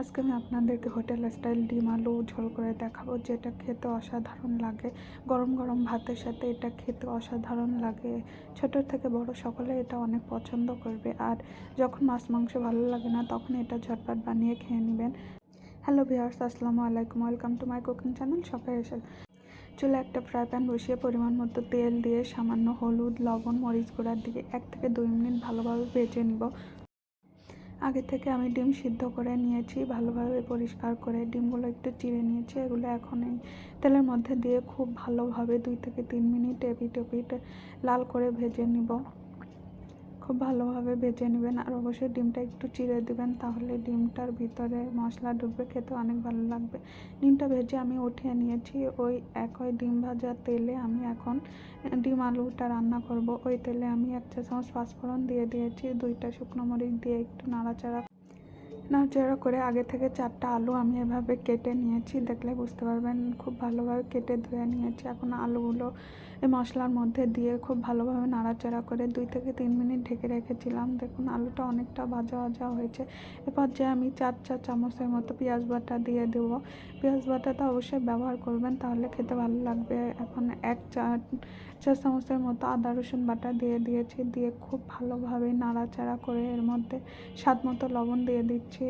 আজকে আমি আপনাদেরকে হোটেল স্টাইল ডিম আলু ঝোল করে দেখাবো, যেটা খেতে অসাধারণ লাগে। গরম গরম ভাতের সাথে এটা খেতে অসাধারণ লাগে। ছোট থেকে বড় সকলে এটা অনেক পছন্দ করবে। আর যখন মাছ মাংস ভালো লাগে না, তখন এটা ঝটপট বানিয়ে খেয়ে নেবেন। হ্যালো ভিউয়ার্স, আসসালামু আলাইকুম, welcome to my cooking channel. সবাই এসে চুলে একটা ফ্রাই প্যান বসিয়ে পরিমাণ মতো তেল দিয়ে সামান্য হলুদ, লবণ, মরিচ গুঁড়া দিয়ে 1 থেকে 2 মিনিট ভালোভাবে ভেজে নিব। আগে থেকে আমি ডিম সিদ্ধ করে নিয়েছি, ভালোভাবে পরিষ্কার করে ডিমগুলো একটু চিড়ে নিয়েছি। এগুলো এখন এই তেলের মধ্যে দিয়ে খুব ভালোভাবে 2 থেকে 3 মিনিট এপিট ওপিট লাল করে ভেজে নিব। খুব ভালোভাবে ভেজে নেবেন। আর অবশ্যই ডিমটা একটু চিড়ে দিবেন, তাহলে ডিমটার ভিতরে মশলা ঢুকবে, খেতে অনেক ভালো লাগবে। ডিমটা ভেজে আমি উঠিয়ে নিয়েছি। ওই একই ডিম ভাজা তেলে আমি এখন ডিম আলুটা রান্না করব। ওই তেলে আমি 1 চা চামচ পাঁচফোড়ন দিয়ে দিয়েছি, 2টা শুকনো মরিচ দিয়ে একটু নাড়াচাড়া করে আগে থেকে 4টা আলু আমি এভাবে কেটে নিয়েছি। দেখলে বুঝতে পারবেন, খুব ভালোভাবে কেটে ধুয়ে নিয়েছি। এখন আলুগুলো এই মশলার মধ্যে দিয়ে খুব ভালোভাবে নাড়াচাড়া করে 2 থেকে 3 মিনিট ঢেকে রেখেছিলাম। দেখুন আলুটা অনেকটা ভাজা ভাজা হয়েছে। এরপর যে আমি 4 চা চামচের মতো পেঁয়াজ বাটা দিয়ে দেবো। পেঁয়াজ বাটাটা অবশ্যই ব্যবহার করবেন, তাহলে খেতে ভালো লাগবে। এখন 1 চা চামচের মতো আদা রসুন বাটা দিয়ে দিয়েছি। দিয়ে খুব ভালোভাবে নাড়াচাড়া করে এর মধ্যে স্বাদ মতো লবণ দিয়ে দিচ্ছি,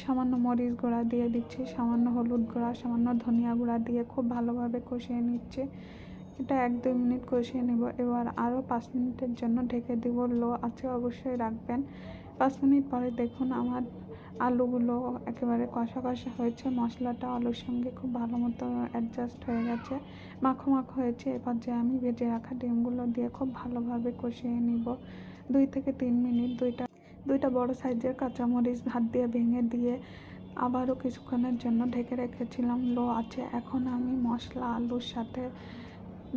সামান্য মরিচ গুঁড়া দিয়ে দিচ্ছি, সামান্য হলুদ গুঁড়া, সামান্য ধনিয়া গুঁড়া দিয়ে খুব ভালোভাবে কষিয়ে নিচ্ছি। এটা 1-2 মিনিট কষিয়ে নেব। এবার আরও 5 মিনিটের জন্য ঢেকে দিব। লো আঁচে অবশ্যই রাখবেন। 5 মিনিট পরে দেখুন আমার আলুগুলো একেবারে কষা কষা হয়েছে। মশলাটা আলুর সঙ্গে খুব ভালো মতো অ্যাডজাস্ট হয়ে গেছে, মাখো মাখো হয়েছে। এবার যে আমি ভেজে রাখা ডিমগুলো দিয়ে খুব ভালোভাবে কষিয়ে নিব 2 থেকে 3 মিনিট। দুইটা বড় সাইজের কাঁচামরিচ হাত দিয়ে ভেঙে দিয়ে আবারও কিছুক্ষণের জন্য ঢেকে রেখেছিলাম লো আছে। এখন আমি মশলা আলুর সাথে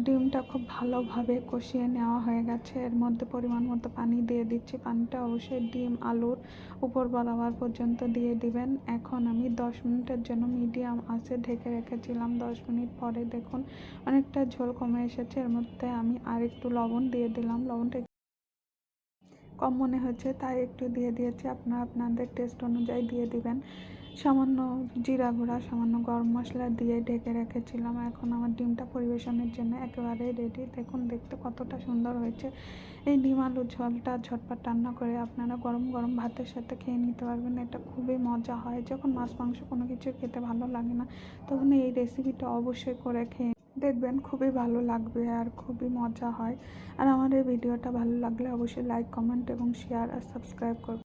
ডিমটা খুব ভালোভাবে কষিয়ে নেওয়া হয়ে গেছে। এর মধ্যে পরিমাণ মতো পানি দিয়ে দিচ্ছি। পানিটা অবশ্যই ডিম আলুর উপর বরাবর পর্যন্ত দিয়ে দিবেন। এখন আমি 10 মিনিটের জন্য মিডিয়াম আঁচে ঢেকে রেখেছিলাম। 10 মিনিট পরে দেখুন অনেকটা ঝোল কমে এসেছে। এর মধ্যে আমি আর একটু লবণ দিয়ে দিলাম। লবণটা কম মনে হয়েছে তাই একটু দিয়ে দিয়েছি, আপনারা আপনাদের টেস্ট অনুযায়ী দিয়ে দিবেন। সামান্য জিরা গুঁড়া, সামান্য গরম মশলা দিয়ে ঢেকে রেখেছিলাম। এখন আমার ডিমটা পরিবেশনের জন্য একেবারে রেডি। দেখুন দেখতে কতটা সুন্দর হয়েছে। এই ডিম আলুর ঝোলটা ঝটপট রান্না করে আপনারা গরম গরম ভাতের সাথে খেয়ে নিতে পারবেন। এটা খুবই মজা হয়। যখন মাছ মাংস কোনো কিছু খেতে ভালো লাগে না, তখন এই রেসিপিটা অবশ্যই করে খেয়ে দেখবেন, খুবই ভালো লাগবে আর খুবই মজা হয়। আর আমার এই ভিডিওটা ভালো লাগলে অবশ্যই লাইক, কমেন্ট এবং শেয়ার আর সাবস্ক্রাইব করবেন।